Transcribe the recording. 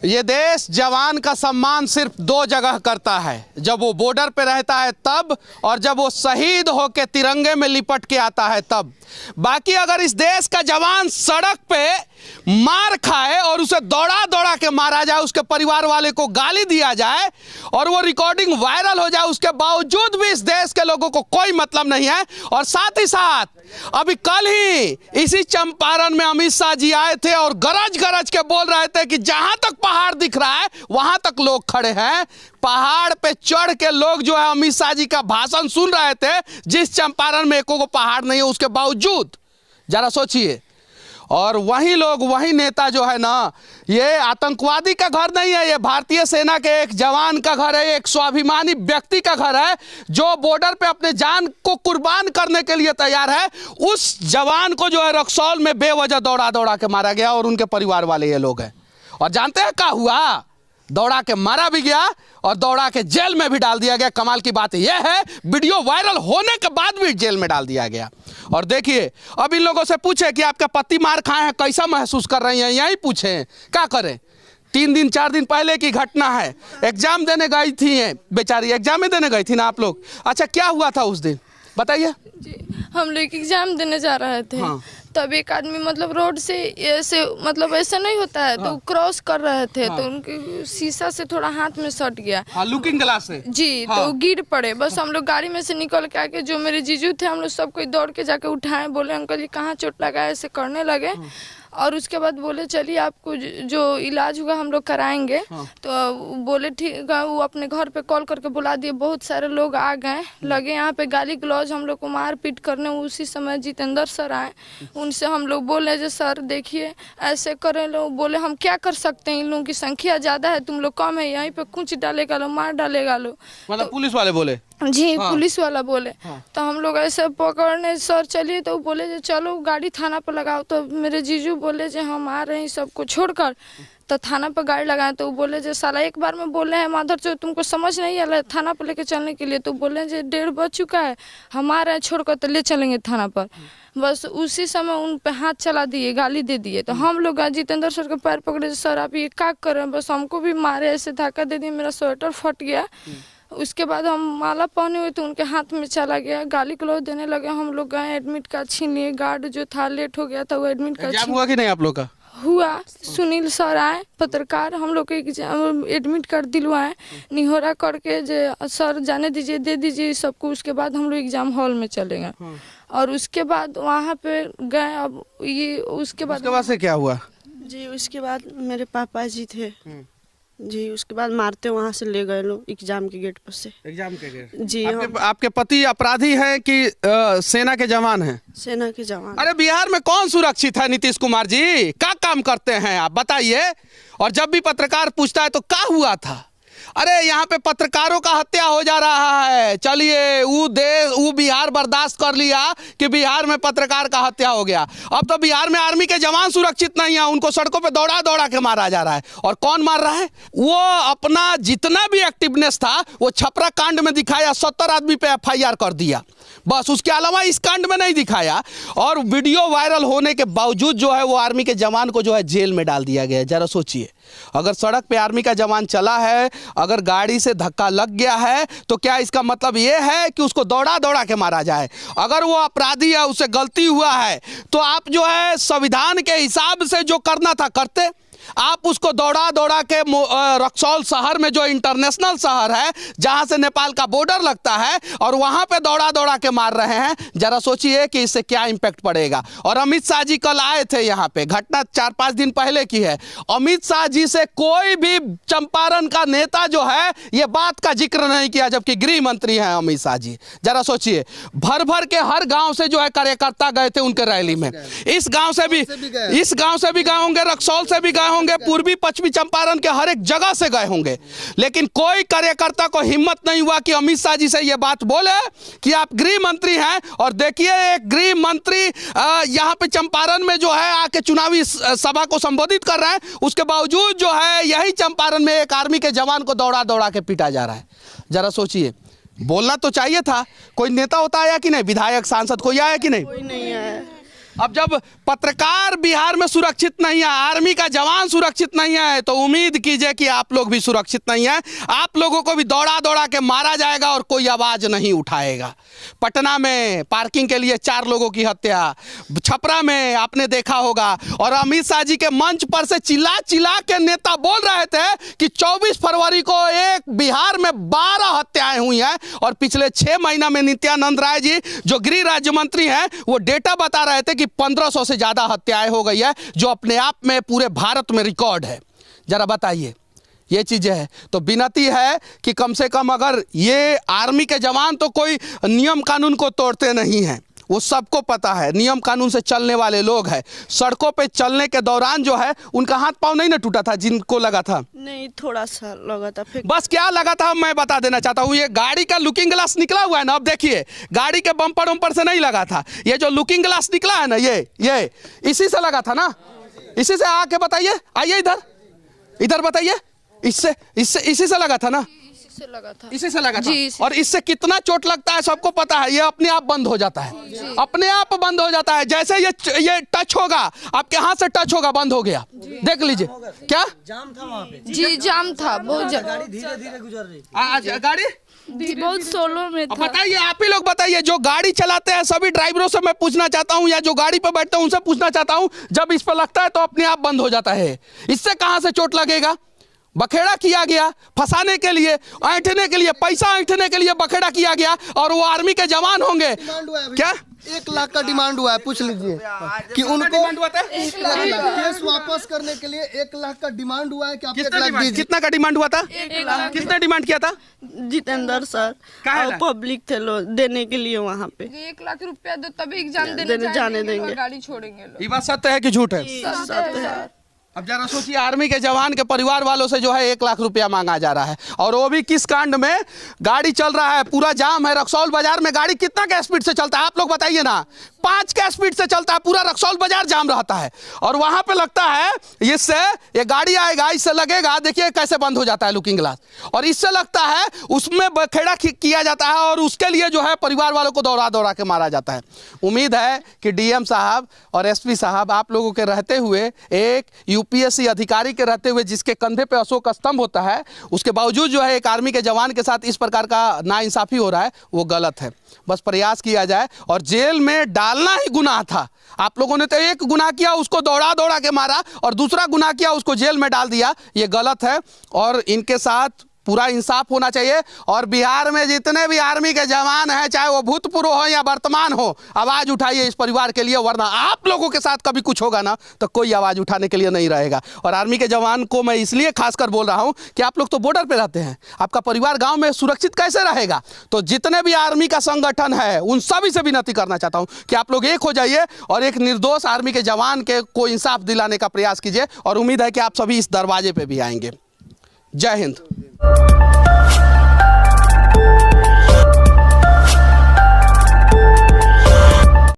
ये देश जवान का सम्मान सिर्फ दो जगह करता है, जब वो बॉर्डर पे रहता है तब, और जब वो शहीद होके तिरंगे में लिपट के आता है तब। बाकी अगर इस देश का जवान सड़क पे मार खाए और उसे दौड़ा दौड़ा के मारा जाए, उसके परिवार वाले को गाली दिया जाए और वो रिकॉर्डिंग वायरल हो जाए, उसके बावजूद भी इस देश के लोगों को कोई मतलब नहीं है। और साथ ही साथ अभी कल ही इसी चंपारण में अमित शाह जी आए थे और गरज गरज के बोल रहे थे कि जहां तक पहाड़ दिख रहा है वहां तक लोग खड़े हैं। पहाड़ पे चढ़ के लोग जो है अमित शाह जी का भाषण सुन रहे थे, जिस चंपारण में एको को पहाड़ नहीं है उसके बावजूद। जरा सोचिए। और वही लोग, वही नेता जो है ना, ये आतंकवादी का घर नहीं है, ये भारतीय सेना के एक जवान का घर है, एक स्वाभिमानी व्यक्ति का घर है जो बॉर्डर पे अपने जान को कुर्बान करने के लिए तैयार है। उस जवान को जो है रक्सौल में बेवजह दौड़ा दौड़ा के मारा गया और उनके परिवार वाले ये लोग हैं। और जानते हैं क्या हुआ? दौड़ा के मारा भी गया और दौड़ा के जेल में भी डाल दिया गया। कमाल की बात यह है, वीडियो वायरल होने के बाद भी जेल में डाल दिया गया। और देखिए, अब इन लोगों से पूछे कि आपका पति मार खाए हैं, कैसा महसूस कर रही हैं, यही पूछे, क्या करें। 3 दिन 4 दिन पहले की घटना है, एग्जाम देने गई थी बेचारी, एग्जाम में देने गई थी ना आप लोग। अच्छा, क्या हुआ था उस दिन बताइए। जी, हम लोग एग्जाम देने जा रहे थे। हाँ। तब एक आदमी मतलब रोड से ऐसे, मतलब ऐसा नहीं होता है, तो क्रॉस कर रहे थे। तो उनके शीशा से थोड़ा हाथ में सट गया। लुकिंग ग्लास से जी। तो गिर पड़े। बस हम लोग गाड़ी में से निकल के आके, जो मेरे जीजू थे, हम लोग सब कोई दौड़ के जाके उठाए, बोले अंकल जी कहाँ चोट लगा है, ऐसे करने लगे। और उसके बाद बोले चलिए आपको जो इलाज होगा हम लोग कराएंगे। तो बोले ठीक है। वो अपने घर पे कॉल करके बुला दिए, बहुत सारे लोग आ गए, लगे यहाँ पे गाली गलौज हम लोग को मार पीट करने। उसी समय जितेंद्र सर आए, उनसे हम लोग बोले जो सर देखिए ऐसे करें लोग। बोले हम क्या कर सकते हैं, इन लोगों की संख्या ज़्यादा है, तुम लोग कम है, यहीं पे कुछ डालेगा लो, मार डालेगा लो। मतलब पुलिस वाले बोले? जी। पुलिस वाला बोले। तो हम लोग ऐसे पकड़ने सर चलिए, तो बोले जो चलो गाड़ी थाना पर लगाओ। तो मेरे जीजू बोले जो हम आ रहे हैं सबको छोड़कर। तो थाना पर गाड़ी लगाए, तो बोले जो साला एक बार में बोले हैं माधर जो तुमको समझ नहीं आ रहा है थाना पर लेके चलने के लिए। तो बोले जो 1:30 बज चुका है, हम आ रहे हैं छोड़कर, तो ले चलेंगे थाना पर। बस उसी समय उन पे हाथ चला दिए, गाली दे दिए। तो हम लोग जितेंद्र सर के पैर पकड़े, सर आप ये क्या कर रहे हैं, बस हमको भी मारे, ऐसे धक्का दे दिए, मेरा स्वेटर फट गया। उसके बाद हम माला पहने हुए तो उनके हाथ में चला गया, गाली गलौज देने लगे। हम लोग गए, एडमिट कार्ड छीन लिए। गार्ड जो था लेट हो गया था, वो एडमिट कार्ड हुआ कि नहीं आप लोग का? हुआ। सुनील सर आए, पत्रकार, हम लोग के एग्जाम एडमिट कार्ड दिलवाए, निहोरा करके जो सर जाने दीजिए, दे दीजिए सबको। उसके बाद हम लोग एग्जाम हॉल में चले गए। और उसके बाद वहाँ पे गए। अब ये उसके बाद से क्या हुआ जी? उसके बाद मेरे पापा जी थे जी, उसके बाद मारते वहाँ से ले गए लोग एग्जाम के गेट पर से। एग्जाम के गेट जी। आपके पति अपराधी हैं कि सेना के जवान हैं? सेना के जवान। अरे बिहार में कौन सुरक्षित है नीतीश कुमार जी? क्या काम करते हैं आप बताइए। और जब भी पत्रकार पूछता है तो क्या हुआ था, अरे यहाँ पे पत्रकारों का हत्या हो जा रहा है, चलिए वो बिहार बर्दाश्त कर लिया कि बिहार में पत्रकार का हत्या हो गया। अब तो बिहार में आर्मी के जवान सुरक्षित नहीं है, उनको सड़कों पे दौड़ा दौड़ा के मारा जा रहा है। और कौन मार रहा है? वो अपना जितना भी एक्टिवनेस था वो छपरा कांड में दिखाया, 70 आदमी पे FIR कर दिया, बस। उसके अलावा इस कांड में नहीं दिखाया। और वीडियो वायरल होने के बावजूद जो है वो आर्मी के जवान को जो है जेल में डाल दिया गया है। जरा सोचिए, अगर सड़क पे आर्मी का जवान चला है, अगर गाड़ी से धक्का लग गया है, तो क्या इसका मतलब ये है कि उसको दौड़ा दौड़ा के मारा जाए? अगर वो अपराधी है, उससे गलती हुआ है, तो आप जो है संविधान के हिसाब से जो करना था करते। आप उसको दौड़ा दौड़ा के रक्सौल शहर में, जो इंटरनेशनल शहर है जहां से नेपाल का बॉर्डर लगता है, और वहां पे दौड़ा दौड़ा के मार रहे हैं। जरा सोचिए कि इससे क्या इंपैक्ट पड़ेगा। और अमित शाह जी कल आए थे यहाँ पे, घटना 4-5 दिन पहले की है। अमित शाह जी से कोई भी चंपारण का नेता जो है ये बात का जिक्र नहीं किया, जबकि गृह मंत्री हैं अमित शाह जी। जरा सोचिए, भर भर के हर गाँव से जो है कार्यकर्ता गए थे उनके रैली में। इस गाँव से भी गए होंगे, रक्सौल से भी गए होंगे, पूर्वी पश्चिमी चंपारण के हर एक जगह से गए होंगे। लेकिन कोई कार्यकर्ता को हिम्मत नहीं हुआ कि अमित शाह जी से यह बात बोले कि आप गृह मंत्री हैं। और देखिए, एक गृह मंत्री यहाँ पे चंपारण में जो है आके चुनावी सभा को संबोधित कर रहे हैं, उसके बावजूद जो है यही चंपारण में एक आर्मी के जवान को दौड़ा दौड़ा के पीटा जा रहा है। जरा सोचिए, बोलना तो चाहिए था। कोई नेता होता आया कि नहीं? विधायक सांसद कोई आया कि नहीं? कोई नहीं आया। अब जब पत्रकार बिहार में सुरक्षित नहीं है, आर्मी का जवान सुरक्षित नहीं है, तो उम्मीद कीजिए कि आप लोग भी सुरक्षित नहीं है। आप लोगों को भी दौड़ा दौड़ा के मारा जाएगा और कोई आवाज नहीं उठाएगा। पटना में पार्किंग के लिए 4 लोगों की हत्या, छपरा में आपने देखा होगा, और अमित शाह जी के मंच पर से चिल्ला चिल्ला के नेता बोल रहे थे कि 24 फरवरी को एक बिहार में 12 हत्याएं हुई हैं, और पिछले 6 महीना में नित्यानंद राय जी जो गृह राज्य मंत्री हैं वो डेटा बता रहे थे कि 1500 से ज़्यादा हत्याएं हो गई है, जो अपने आप में पूरे भारत में रिकॉर्ड है। जरा बताइए, ये चीज़ें है तो विनती है कि कम से कम, अगर ये आर्मी के जवान तो कोई नियम कानून को तोड़ते नहीं हैं, वो सबको पता है, नियम कानून से चलने वाले लोग हैं। सड़कों पे चलने के दौरान जो है उनका हाथ पांव नहीं ना टूटा था जिनको लगा था? नहीं, थोड़ा सा लगा था। फिर बस क्या लगा था मैं बता देना चाहता हूँ। ये गाड़ी का लुकिंग ग्लास निकला हुआ है ना, अब देखिए, गाड़ी के बम्पर वम्पर से नहीं लगा था, ये जो लुकिंग ग्लास निकला है ना, ये इसी से लगा था ना। इसी से आके बताइए, आइए इधर बताइए, इसी से लगा था ना? से लगा था, इसी से लगा था। जी, और इससे कितना चोट लगता है सबको पता है। ये अपने आप बंद हो जाता है, अपने आप बंद हो जाता है। जैसे ये टच होगा, आपके हाथ से टच होगा, बंद हो गया। देख लीजिए, क्या जाम था वहाँ पे? जी जाम था, बहुत गाड़ी धीरे धीरे गुजर रही थी। गाड़ी बहुत सोलो में था। बताइए, आप ही लोग बताइए, जो गाड़ी चलाते हैं सभी ड्राइवरों से मैं पूछना चाहता हूँ, या जो गाड़ी पे बैठते हैं उनसे पूछना चाहता हूँ, जब इस पर लगता है तो अपने आप बंद हो जाता है, इससे कहाँ से चोट लगेगा? बखेड़ा किया गया फंसाने के लिए, ऐंठने के लिए, पैसा ऐंठने के लिए बखेड़ा किया गया, और वो आर्मी के जवान होंगे। क्या 1 लाख का डिमांड हुआ है, पूछ लीजिए कि उनको केस वापस करने के लिए 1 लाख का डिमांड हुआ है कि आप 1 लाख दीजिए। कितना का डिमांड हुआ था? 1 लाख। किसने डिमांड किया था? जितेंद्र सर और पब्लिक थे लोग देने के लिए वहाँ पे। 1 लाख रुपया दो तभी एग्जाम जाने देंगे, गाड़ी छोड़ेंगे लोग। ये बात सत्य है कि झूठ है? सत्य है। अब जरा सोचिए, आर्मी के जवान के परिवार वालों से जो है 1 लाख रुपया मांगा जा रहा है, और वो भी किस कांड में? गाड़ी चल रहा है, पूरा जाम है, रक्सौल बाजार में गाड़ी कितना के स्पीड से चलता है आप लोग बताइए ना? 5 के स्पीड से चलता है, पूरा रक्सौल बाजार जाम रहता है, और वहां पे लगता है इससे ये गाड़ी आएगा, इससे लगेगा, देखिए कैसे बंद हो जाता है लुकिंग ग्लास, और इससे लगता है उसमें बखेड़ा किया जाता है, और उसके लिए जो है परिवार वालों को दौड़ा दौड़ा के मारा जाता है। उम्मीद है कि डीएम साहब और एसपी साहब आप लोगों के रहते हुए, एक यूपीएससी अधिकारी के रहते हुए जिसके कंधे पे अशोक स्तंभ होता है, उसके बावजूद जो है एक आर्मी के जवान के साथ इस प्रकार का नाइंसाफी हो रहा है, वो गलत है। बस प्रयास किया जाए, और जेल में डालना ही गुनाह था। आप लोगों ने तो एक गुनाह किया, उसको दौड़ा दौड़ा के मारा, और दूसरा गुनाह किया, उसको जेल में डाल दिया। ये गलत है, और इनके साथ पूरा इंसाफ होना चाहिए। और बिहार में जितने भी आर्मी के जवान हैं, चाहे वो भूतपूर्व हो या वर्तमान हो, आवाज़ उठाइए इस परिवार के लिए, वरना आप लोगों के साथ कभी कुछ होगा ना तो कोई आवाज़ उठाने के लिए नहीं रहेगा। और आर्मी के जवान को मैं इसलिए खासकर बोल रहा हूं कि आप लोग तो बॉर्डर पे रहते हैं, आपका परिवार गांव में सुरक्षित कैसे रहेगा? तो जितने भी आर्मी का संगठन है उन सभी से विनती करना चाहता हूँ कि आप लोग एक हो जाइए, और एक निर्दोष आर्मी के जवान के को इंसाफ दिलाने का प्रयास कीजिए, और उम्मीद है कि आप सभी इस दरवाजे पर भी आएंगे। जय हिंद।